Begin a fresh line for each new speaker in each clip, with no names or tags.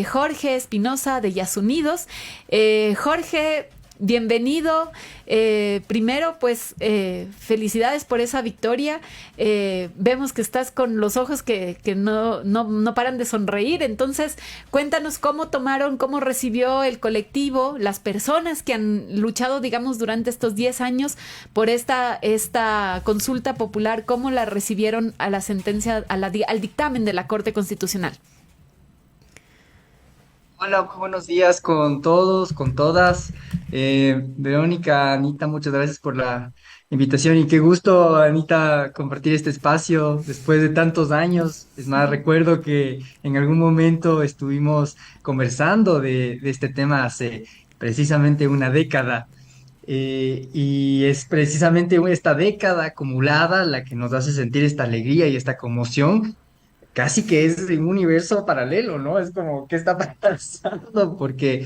Jorge Espinosa de Yasunidos. Jorge, bienvenido. Primero, pues, felicidades por esa victoria. Vemos que estás con los ojos que no paran de sonreír. Entonces, cuéntanos cómo tomaron, cómo recibió el colectivo, las personas que han luchado, digamos, durante estos 10 años por esta consulta popular, cómo la recibieron a la sentencia, al dictamen de la Corte Constitucional.
Hola, buenos días con todos, con todas. Verónica, Anita, muchas gracias por la invitación y qué gusto, Anita, compartir este espacio después de tantos años. Es más, recuerdo que en algún momento estuvimos conversando de este tema hace precisamente una década. Y es precisamente esta década acumulada la que nos hace sentir esta alegría y esta conmoción casi que es un universo paralelo, ¿no? Es como, ¿qué está pasando? Porque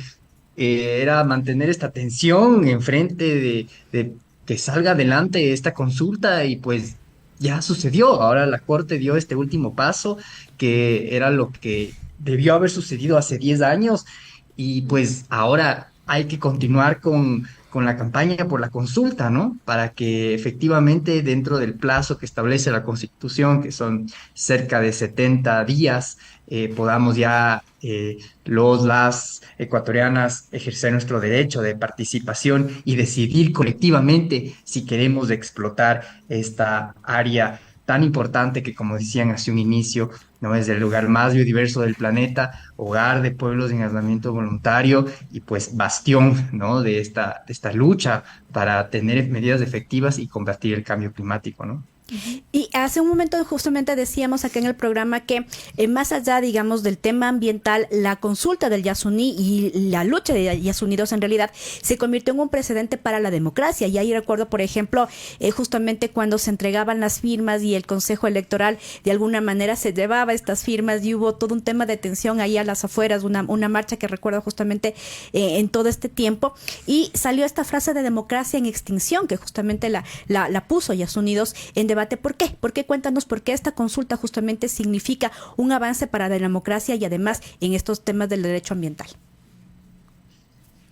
era mantener esta tensión enfrente de que salga adelante esta consulta y pues ya sucedió. Ahora la Corte dio este último paso, que era lo que debió haber sucedido hace 10 años y pues ahora hay que continuar con la campaña por la consulta, ¿no? Para que efectivamente dentro del plazo que establece la Constitución, que son cerca de 70 días, podamos ya las ecuatorianas ejercer nuestro derecho de participación y decidir colectivamente si queremos explotar esta área tan importante que, como decían hace un inicio, no es el lugar más biodiverso del planeta, hogar de pueblos en aislamiento voluntario y pues bastión, ¿no? De esta lucha para tener medidas efectivas y combatir el cambio climático, ¿no?
Y hace un momento justamente decíamos acá en el programa que más allá, digamos, del tema ambiental, la consulta del Yasuní y la lucha de Yasunidos en realidad se convirtió en un precedente para la democracia. Y ahí recuerdo, por ejemplo, justamente cuando se entregaban las firmas y el Consejo Electoral de alguna manera se llevaba estas firmas y hubo todo un tema de tensión ahí a las afueras, una marcha que recuerdo justamente en todo este tiempo. Y salió esta frase de democracia en extinción que justamente la puso Yasunidos en debate. ¿Por qué? ¿Por qué? Cuéntanos por qué esta consulta justamente significa un avance para la democracia y además en estos temas del derecho ambiental.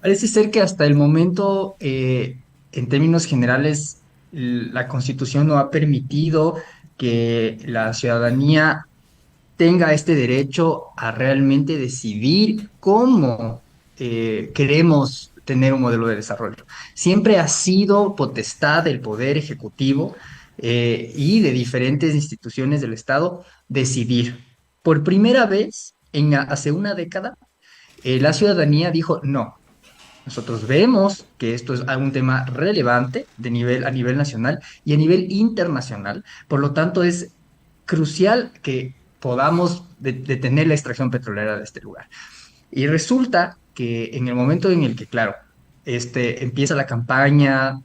Parece ser que hasta el momento, en términos generales, la Constitución no ha permitido que la ciudadanía tenga este derecho a realmente decidir cómo queremos tener un modelo de desarrollo. Siempre ha sido potestad del Poder Ejecutivo y de diferentes instituciones del Estado decidir. Por primera vez, hace una década, la ciudadanía dijo no. Nosotros vemos que esto es un tema relevante a nivel nacional y a nivel internacional. Por lo tanto, es crucial que podamos detener la extracción petrolera de este lugar. Y resulta que en el momento en el que, claro, empieza la campaña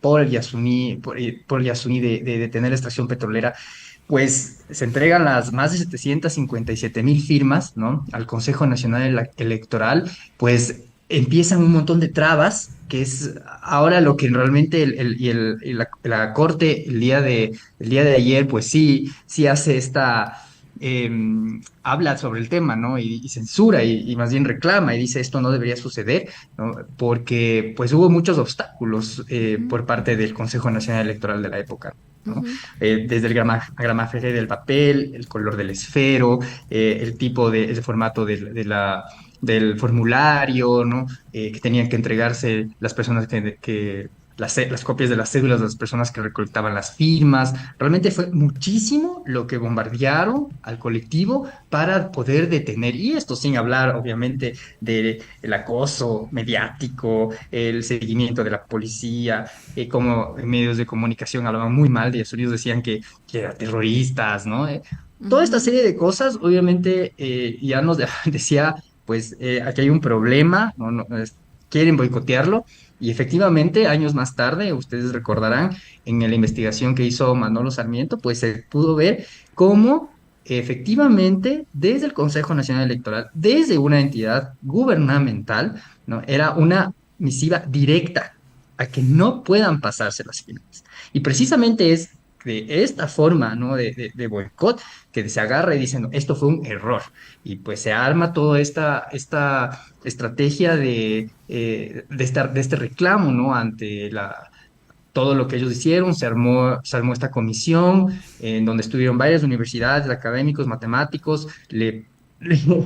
por el Yasuní, por el Yasuní de detener la extracción petrolera, pues se entregan las más de 757.000 firmas, ¿no? Al Consejo Nacional Electoral, pues empiezan un montón de trabas, que es ahora lo que realmente la Corte el día de ayer, pues sí hace habla sobre el tema, ¿no? Y censura y más bien reclama y dice esto no debería suceder, ¿no? Porque pues hubo muchos obstáculos por parte del Consejo Nacional Electoral de la época. ¿No? Desde el gramaje del papel, el color del esfero, el tipo ese formato del formulario, ¿no? Que tenían que entregarse las personas las copias de las cédulas de las personas que recolectaban las firmas. Realmente fue muchísimo lo que bombardearon al colectivo para poder detener, y esto sin hablar, obviamente, del acoso mediático, el seguimiento de la policía, como en medios de comunicación hablaban muy mal de ellos, ellos decían que eran terroristas, ¿no? Toda esta serie de cosas, obviamente, ya nos decía, pues, aquí hay un problema, ¿no? Quieren boicotearlo, y efectivamente, años más tarde, ustedes recordarán, en la investigación que hizo Manolo Sarmiento, pues se pudo ver cómo efectivamente desde el Consejo Nacional Electoral, desde una entidad gubernamental, ¿no? Era una misiva directa a que no puedan pasarse las firmas. Y precisamente es de esta forma, ¿no? De boicot, que se agarra y dice, no, esto fue un error. Y pues se arma toda esta estrategia de este reclamo, ¿no? Ante todo lo que ellos hicieron, se armó esta comisión en donde estuvieron varias universidades, académicos, matemáticos, le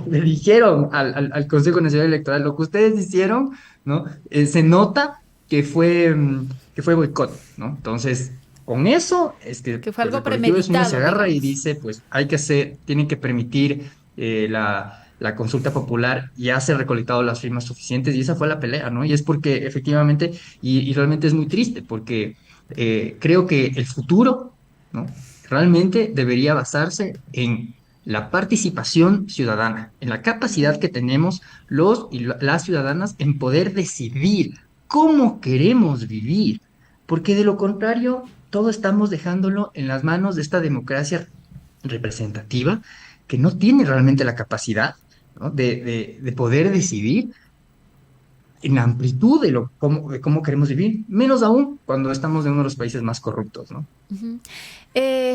dijeron al Consejo Nacional Electoral, lo que ustedes hicieron, ¿no? Se nota que fue boicot, ¿no? Entonces, con eso,
Que fue
pues,
algo
el colectivo de Sunni se
premeditado,
agarra y
digamos.
dice, pues tienen que permitir la consulta popular, ya se han recolectado las firmas suficientes y esa fue la pelea, ¿no? Y es porque efectivamente, y realmente es muy triste, porque creo que el futuro, ¿no? Realmente debería basarse en la participación ciudadana, en la capacidad que tenemos las ciudadanas en poder decidir cómo queremos vivir, porque de lo contrario, todo estamos dejándolo en las manos de esta democracia representativa que no tiene realmente la capacidad, ¿no? de poder decidir en la amplitud de cómo queremos vivir, menos aún cuando estamos en uno de los países más corruptos, ¿no?
Ujú.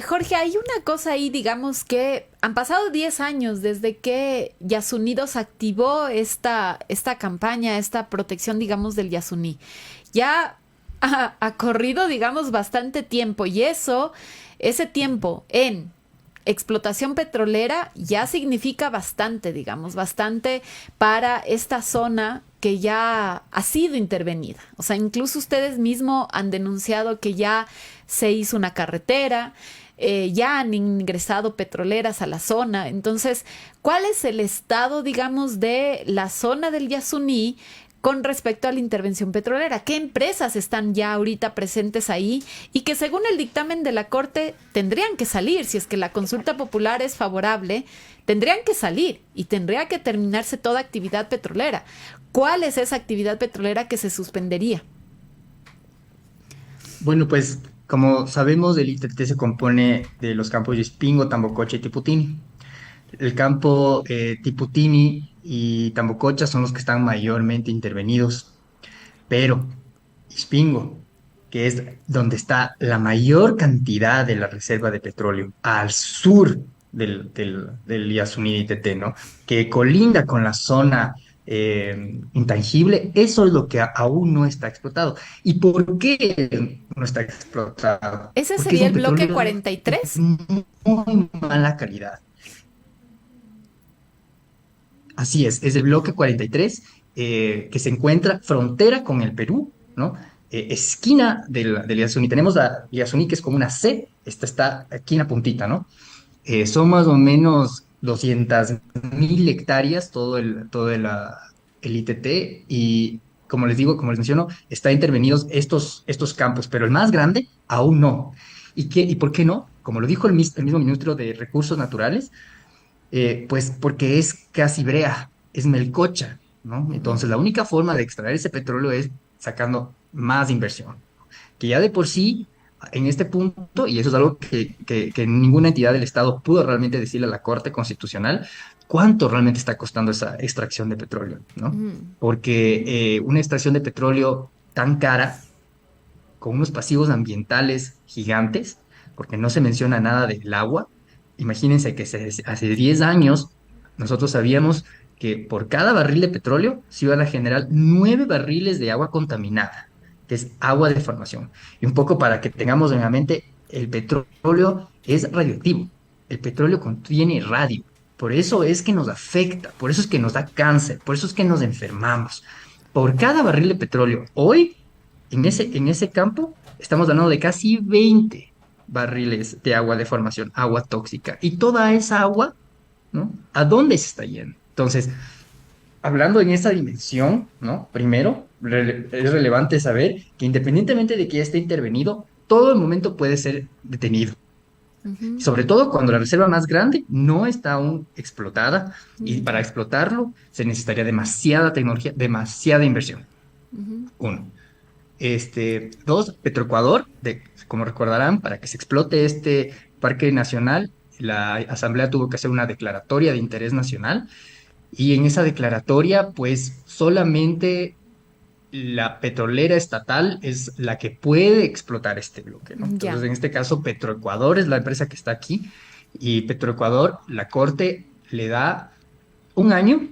Jorge, hay una cosa ahí, digamos que han pasado 10 años desde que Yasunidos activó esta campaña, esta protección, digamos, del Yasuní. Ya ha corrido, digamos, bastante tiempo y ese tiempo en explotación petrolera ya significa bastante, digamos, bastante para esta zona que ya ha sido intervenida. O sea, incluso ustedes mismos han denunciado que ya se hizo una carretera, ya han ingresado petroleras a la zona. Entonces, ¿cuál es el estado, digamos, de la zona del Yasuní con respecto a la intervención petrolera? ¿Qué empresas están ya ahorita presentes ahí y que según el dictamen de la Corte tendrían que salir? Si es que la consulta popular es favorable, tendrían que salir y tendría que terminarse toda actividad petrolera. ¿Cuál es esa actividad petrolera que se suspendería?
Bueno, pues como sabemos, el ITT se compone de los campos de Ispingo, Tambococha y Tiputini. El campo Tiputini y Tambococha son los que están mayormente intervenidos, pero Ispingo, que es donde está la mayor cantidad de la reserva de petróleo, al sur del Yasuní ITT, ¿no? Que colinda con la zona intangible, eso es lo que aún no está explotado. ¿Y por qué no está explotado?
¿Ese
Porque es
sería
un
el bloque
petróleo de
43?
muy mala calidad. Así es el bloque 43 que se encuentra frontera con el Perú, ¿no? Esquina del Yasuní. Tenemos la Yasuní que es como una C, esta está aquí en la puntita, ¿no? Son más o menos 200.000 hectáreas el ITT y como les digo, como les menciono, está intervenidos estos campos, pero el más grande aún no. ¿Y por qué no? Como lo dijo el mismo ministro de Recursos Naturales, pues porque es casi brea, es melcocha, ¿no? Entonces la única forma de extraer ese petróleo es sacando más inversión, que ya de por sí, en este punto, y eso es algo que ninguna entidad del Estado pudo realmente decirle a la Corte Constitucional, cuánto realmente está costando esa extracción de petróleo, ¿no?
Mm.
Porque una extracción de petróleo tan cara, con unos pasivos ambientales gigantes, porque no se menciona nada del agua. Imagínense que hace 10 años nosotros sabíamos que por cada barril de petróleo se iban a generar 9 barriles de agua contaminada, que es agua de formación. Y un poco para que tengamos en la mente, el petróleo es radioactivo, el petróleo contiene radio, por eso es que nos afecta, por eso es que nos da cáncer, por eso es que nos enfermamos. Por cada barril de petróleo, hoy en ese campo estamos hablando de casi 20 barriles de agua de formación, agua tóxica. Y toda esa agua, ¿no? ¿A dónde se está yendo? Entonces, hablando en esa dimensión, ¿no? Primero, es relevante saber que independientemente de que ya esté intervenido, todo el momento puede ser detenido.
Ujú.
Sobre todo cuando la reserva más grande no está aún explotada y
Mm.
para explotarlo se necesitaría demasiada tecnología, demasiada inversión.
Ujú.
Uno. Dos, Petroecuador, como recordarán, para que se explote este parque nacional, la Asamblea tuvo que hacer una declaratoria de interés nacional y en esa declaratoria, pues solamente la petrolera estatal es la que puede explotar este bloque, ¿no?
Ya.
Entonces, en este caso, Petroecuador es la empresa que está aquí y Petroecuador, la Corte le da un año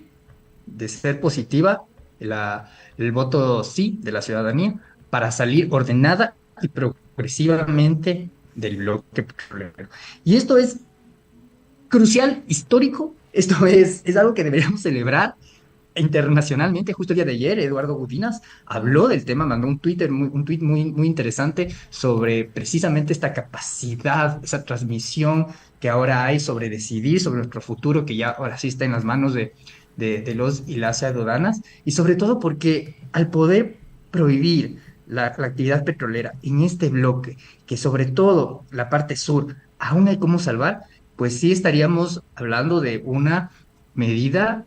de ser positiva el voto sí de la ciudadanía para salir ordenada y progresivamente del bloque petrolero. Y esto es crucial, histórico, esto es algo que deberíamos celebrar internacionalmente. Justo el día de ayer, Eduardo Gudinas habló del tema, mandó un tuit muy interesante sobre precisamente esta capacidad, esa transmisión que ahora hay sobre decidir sobre nuestro futuro, que ya ahora sí está en las manos de los y las ciudadanas, y sobre todo porque al poder prohibir la actividad petrolera en este bloque, que sobre todo la parte sur aún hay cómo salvar, pues sí estaríamos hablando de una medida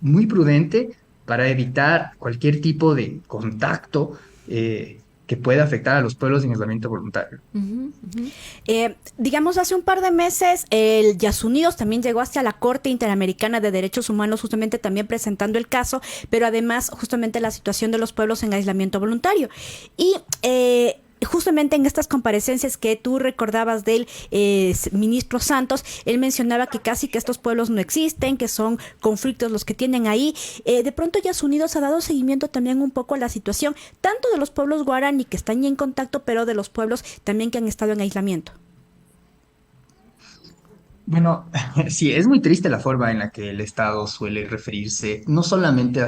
muy prudente para evitar cualquier tipo de contacto que pueda afectar a los pueblos en aislamiento voluntario.
Ujú, ujú.
Digamos, hace un par de meses el Yasunidos también llegó hasta la Corte Interamericana de Derechos Humanos, justamente también presentando el caso, pero además justamente la situación de los pueblos en aislamiento voluntario. Y justamente en estas comparecencias que tú recordabas del ministro Santos, él mencionaba que casi que estos pueblos no existen, que son conflictos los que tienen ahí. De pronto Yasunidos ha dado seguimiento también un poco a la situación, tanto de los pueblos guaraní que están ya en contacto, pero de los pueblos también que han estado en aislamiento.
Bueno, sí, es muy triste la forma en la que el Estado suele referirse no solamente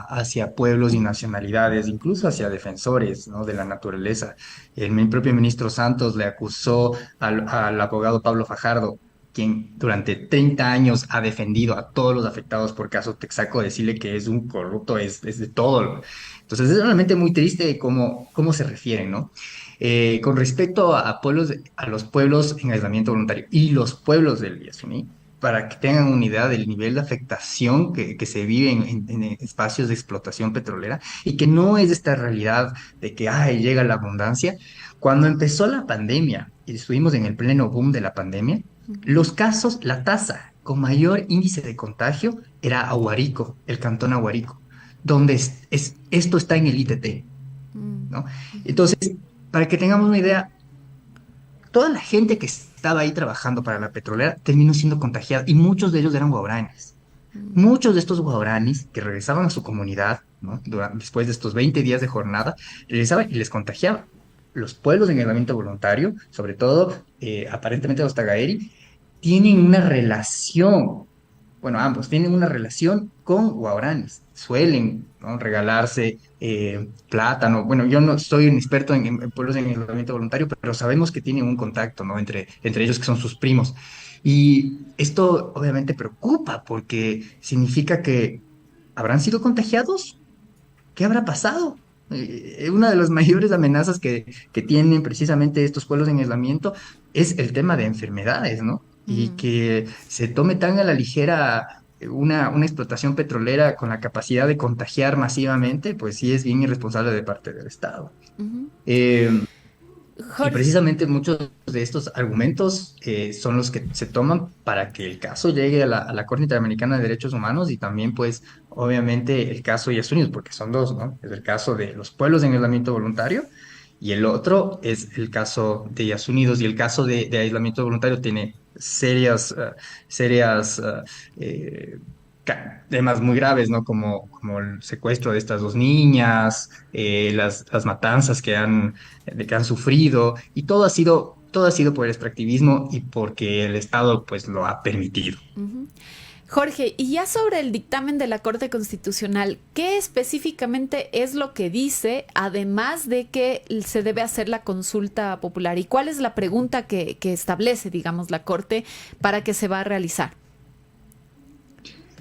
hacia pueblos y nacionalidades, incluso hacia defensores, ¿no?, de la naturaleza. Mi propio ministro Santos le acusó al abogado Pablo Fajardo, quien durante 30 años ha defendido a todos los afectados por caso Texaco, decirle que es un corrupto, es de todo. Entonces es realmente muy triste cómo se refieren, ¿no? Con respecto a los pueblos en aislamiento voluntario y los pueblos del Yasuní, para que tengan una idea del nivel de afectación que se vive en espacios de explotación petrolera y que no es esta realidad de que ay, llega la abundancia. Cuando empezó la pandemia y estuvimos en el pleno boom de la pandemia, los casos, la tasa con mayor índice de contagio era Aguarico, el cantón Aguarico, donde esto está en el ITT,
Mm,
¿no?
ujú.
Entonces, para que tengamos una idea, toda la gente que estaba ahí trabajando para la petrolera terminó siendo contagiada y muchos de ellos eran guaraníes.
Mm,
Muchos de estos guaraníes que regresaban a su comunidad, ¿no?, después de estos 20 días de jornada, regresaban y les contagiaban. Los pueblos en aislamiento voluntario, sobre todo aparentemente los Tagaeri, tienen una relación, bueno, ambos tienen una relación con guaraníes. Suelen, ¿no?, regalarse plátano. Bueno, yo no soy un experto en pueblos en aislamiento voluntario, pero sabemos que tienen un contacto, ¿no?, entre ellos que son sus primos. Y esto obviamente preocupa porque significa que habrán sido contagiados. ¿Qué habrá pasado? Una de las mayores amenazas que tienen precisamente estos pueblos en aislamiento es el tema de enfermedades, ¿no? Y
mm,
que se tome tan a la ligera una explotación petrolera con la capacidad de contagiar masivamente, pues sí es bien irresponsable de parte del Estado.
ujú.
Eh, y
Jorge,
precisamente muchos de estos argumentos son los que se toman para que el caso llegue a la Corte Interamericana de Derechos Humanos y también, pues, obviamente el caso de Estados Unidos, porque son dos, ¿no? Es el caso de los pueblos en aislamiento voluntario y el otro es el caso de Estados Unidos y el caso de aislamiento voluntario tiene serias temas muy graves, ¿no? Como el secuestro de estas dos niñas, las matanzas de que han sufrido, y todo ha sido por el extractivismo y porque el Estado pues lo ha permitido.
ujú. Jorge, y ya sobre el dictamen de la Corte Constitucional, ¿qué específicamente es lo que dice, además de que se debe hacer la consulta popular? ¿Y cuál es la pregunta que establece, digamos, la Corte para que se va a realizar?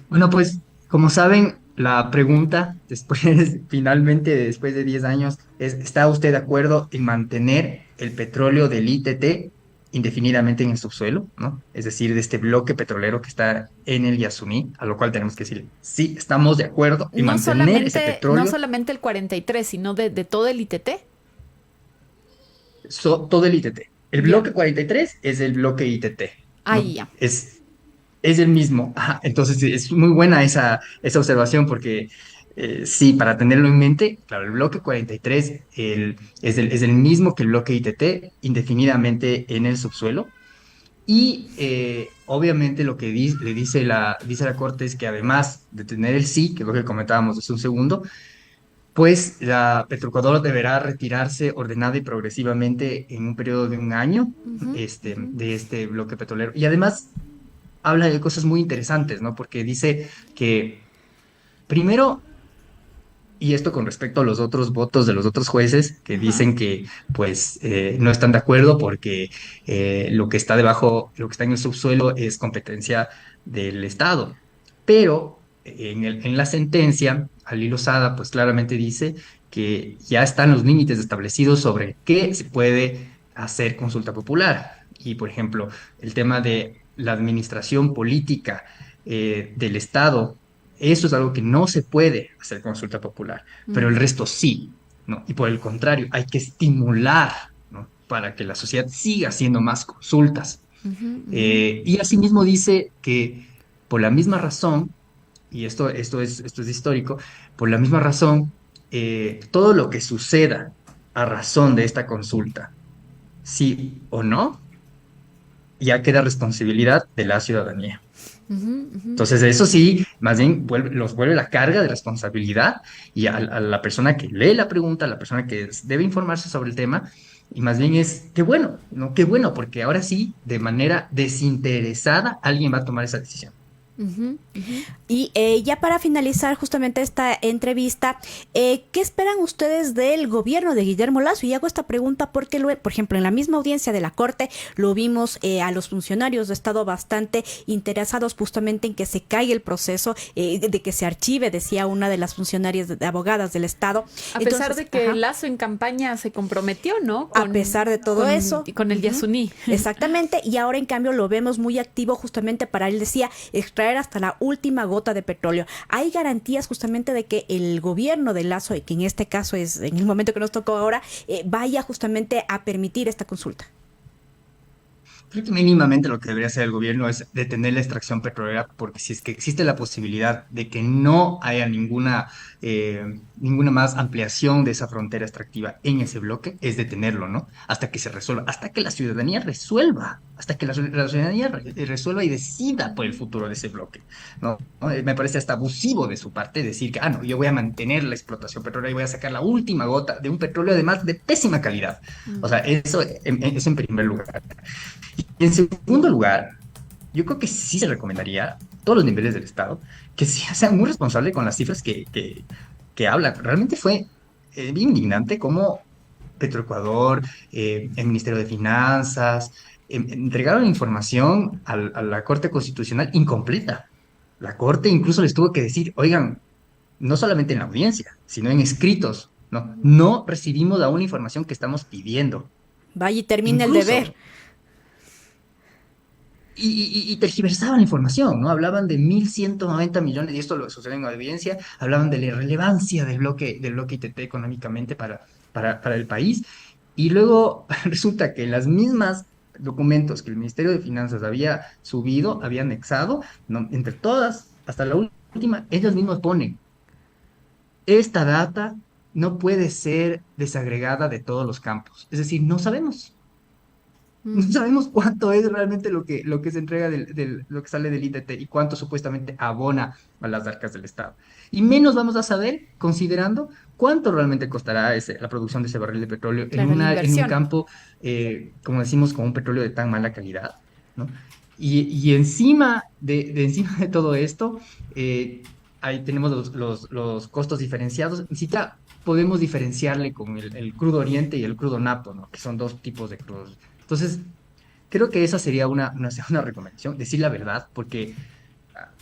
Bueno, pues como saben, la pregunta después, finalmente, después de 10 años, es, ¿está usted de acuerdo en mantener el petróleo del ITT indefinidamente en el subsuelo, ¿no? Es decir, de este bloque petrolero que está en el Yasuní, a lo cual tenemos que decir, sí, estamos de acuerdo en mantener ese
No
petróleo,
solamente el 43, sino de todo el ITT.
todo el ITT. El
Ya.
bloque 43 es el bloque ITT, ¿no?
Ahí ya.
Es el mismo. Ajá, entonces es muy buena esa observación porque Sí, para tenerlo en mente, claro, el bloque 43 es el mismo que el bloque ITT, indefinidamente en el subsuelo. Y obviamente lo que dice la Corte es que además de tener el sí, que es lo que comentábamos hace un segundo, pues la Petroecuador deberá retirarse ordenada y progresivamente en un periodo de un año
Ujú, ujú.
de este bloque petrolero. Y además habla de cosas muy interesantes, ¿no? Porque dice que primero, y esto con respecto a los otros votos de los otros jueces que
Ajá.
dicen que pues no están de acuerdo porque lo que está debajo, lo que está en el subsuelo es competencia del Estado. Pero en la sentencia, Ali Lozada pues claramente dice que ya están los límites establecidos sobre qué se puede hacer consulta popular. Y por ejemplo, el tema de la administración política del Estado, eso es algo que no se puede hacer consulta popular, pero el
Mm,
resto sí, ¿no? Y por el contrario, hay que estimular, ¿no? Para que la sociedad siga haciendo más consultas.
ujú, ujú.
Y asimismo dice que por la misma razón, y esto es histórico, por la misma razón, todo lo que suceda a razón de esta consulta, sí o no, ya queda responsabilidad de la ciudadanía.
Ujú, ujú.
Entonces, eso sí, más bien los vuelve la carga de responsabilidad y a la persona que lee la pregunta, a la persona que debe informarse sobre el tema, y más bien es, qué bueno, ¿no? Qué bueno, porque ahora sí, de manera desinteresada, alguien va a tomar esa decisión.
Ujú, ujú.
Y ya para finalizar justamente esta entrevista, ¿qué esperan ustedes del gobierno de Guillermo Lasso? Y hago esta pregunta porque, por ejemplo, en la misma audiencia de la Corte lo vimos a los funcionarios de Estado bastante interesados justamente en que se caiga el proceso, de que se archive, decía una de las funcionarias de abogadas del Estado.
A pesar
Entonces,
de que
ajá,
Lazo en campaña se comprometió, ¿no?
a pesar de todo eso.
Con el
Ujú.
Yasuní.
Exactamente, y ahora en cambio lo vemos muy activo justamente para, él decía, extraer hasta la última gota de petróleo. Hay garantías justamente de que el gobierno de Lazo, que en este caso es en el momento que nos tocó ahora, vaya justamente a permitir esta consulta.
Creo que mínimamente lo que debería hacer el gobierno es detener la extracción petrolera, porque si es que existe la posibilidad de que no haya ninguna más ampliación de esa frontera extractiva en ese bloque, es detenerlo, ¿no? Hasta que se resuelva, hasta que la ciudadanía resuelva, hasta que la ciudadanía resuelva y decida por el futuro de ese bloque, ¿no? Me parece hasta abusivo de su parte decir que, no, yo voy a mantener la explotación petrolera y voy a sacar la última gota de un petróleo además de pésima calidad. O sea, eso en primer lugar. Y en segundo lugar, yo creo que sí se recomendaría a todos los niveles del Estado que sí sean muy responsables con las cifras que hablan. Realmente fue bien indignante cómo Petroecuador, el Ministerio de Finanzas, entregaron información a la Corte Constitucional incompleta. La Corte incluso les tuvo que decir, oigan, no solamente en la audiencia, sino en escritos, ¿no? No recibimos aún la información que estamos pidiendo.
Vaya y termine el deber.
Incluso y tergiversaban la información, ¿no? Hablaban de 1.190 millones, y esto lo sucede en la evidencia, hablaban de la irrelevancia del bloque ITT económicamente para el país, y luego resulta que las mismas documentos que el Ministerio de Finanzas había subido, había anexado, ¿no? Entre todas, hasta la última, ellos mismos ponen, esta data no puede ser desagregada de todos los campos, es decir, no sabemos. No
Mm,
sabemos cuánto es realmente lo que se entrega lo que sale del ITT y cuánto supuestamente abona a las arcas del Estado. Y menos vamos a saber considerando cuánto realmente costará la producción de ese barril de petróleo
claro, la
en un
inversión.
campo, como decimos, con un petróleo de tan mala calidad, ¿no? Y encima encima de todo esto, ahí tenemos los costos diferenciados. Ni siquiera podemos diferenciarle con el crudo oriente y el crudo napto, ¿no? Que son dos tipos de crudos. Entonces, creo que esa sería una segunda recomendación, decir la verdad, porque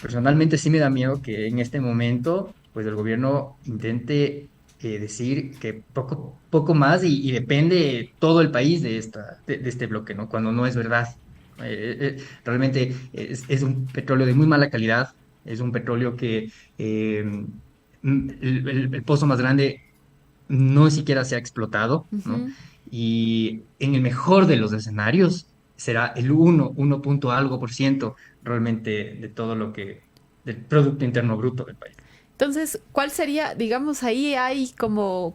personalmente sí me da miedo que en este momento, pues el gobierno intente decir que poco más y depende todo el país de este bloque, ¿no? Cuando no es verdad. Realmente es un petróleo de muy mala calidad, es un petróleo que el pozo más grande no siquiera se ha explotado, ¿no?
Ujú.
Y en el mejor de los escenarios será el uno punto algo por ciento realmente de todo del Producto Interno Bruto del país.
Entonces, ¿cuál sería, digamos, ahí hay como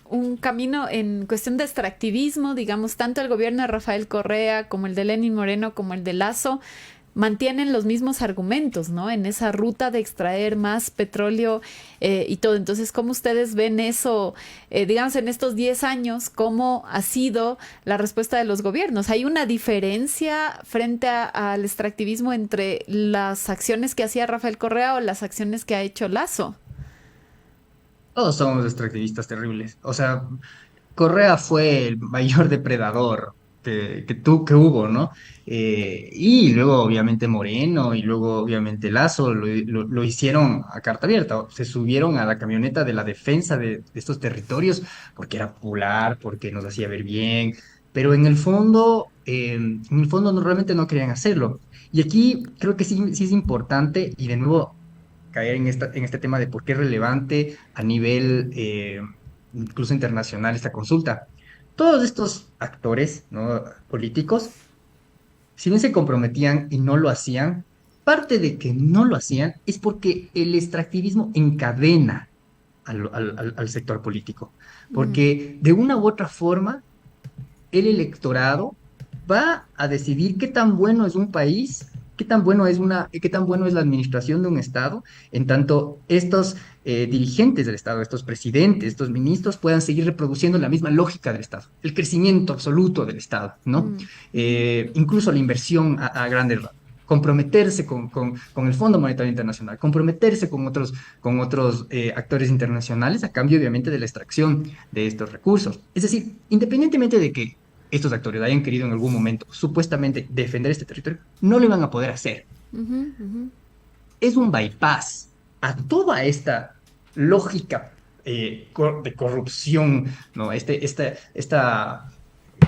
un camino en cuestión de extractivismo, digamos, tanto el gobierno de Rafael Correa como el de Lenín Moreno como el de Lazo mantienen los mismos argumentos, ¿no? En esa ruta de extraer más petróleo y todo. Entonces, ¿cómo ustedes ven eso, digamos, en estos 10 años? ¿Cómo ha sido la respuesta de los gobiernos? ¿Hay una diferencia frente al extractivismo entre las acciones que hacía Rafael Correa o las acciones que ha hecho Lazo?
Todos somos extractivistas terribles. O sea, Correa fue el mayor depredador que hubo, ¿no? Y luego obviamente Moreno y luego obviamente Lazo lo hicieron a carta abierta. Se subieron a la camioneta de la defensa de estos territorios porque era popular, porque nos hacía ver bien, pero en el fondo realmente no querían hacerlo. Y aquí creo que sí, sí es importante y de nuevo caer en este tema de por qué es relevante a nivel incluso internacional esta consulta. Todos estos actores, ¿no?, políticos, si bien se comprometían y no lo hacían, parte de que no lo hacían es porque el extractivismo encadena al sector político.
Mm,
Porque de una u otra forma, el electorado va a decidir qué tan bueno es un país, qué tan bueno es la administración de un Estado, en tanto estos dirigentes del Estado, estos presidentes, estos ministros puedan seguir reproduciendo la misma lógica del Estado, el crecimiento absoluto del Estado, ¿no?
mm,
Incluso la inversión a grandes rasgos. Comprometerse con el Fondo Monetario Internacional, comprometerse con otros actores internacionales a cambio, obviamente, de la extracción de estos recursos. Es decir, independientemente de que estos actores hayan querido en algún momento supuestamente defender este territorio, no lo iban a poder hacer.
ujú, ujú.
Es un bypass a toda esta lógica de corrupción, ¿no?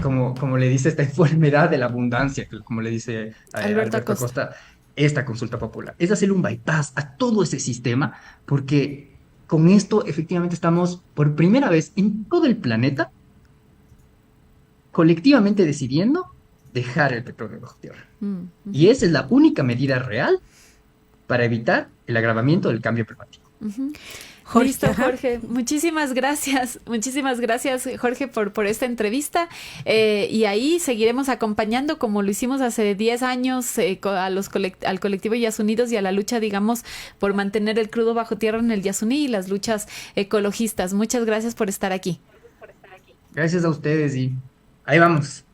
Como le dice, esta enfermedad de la abundancia, como le dice
Alberto
Alberto
Acosta.
Acosta, esta consulta popular. Es hacer un bypass a todo ese sistema, porque con esto efectivamente estamos por primera vez en todo el planeta colectivamente decidiendo dejar el petróleo bajo tierra.
Mm,
Y
ujú,
esa es la única medida real para evitar el agravamiento del cambio climático.
ujú.
Jorge,
Listo,
ajá.
Jorge. Muchísimas gracias, Jorge, por esta entrevista. Y ahí seguiremos acompañando, como lo hicimos hace 10 años, al colectivo Yasunidos y a la lucha, digamos, por mantener el crudo bajo tierra en el Yasuní y las luchas ecologistas. Muchas gracias por estar aquí.
Gracias a ustedes y ahí vamos.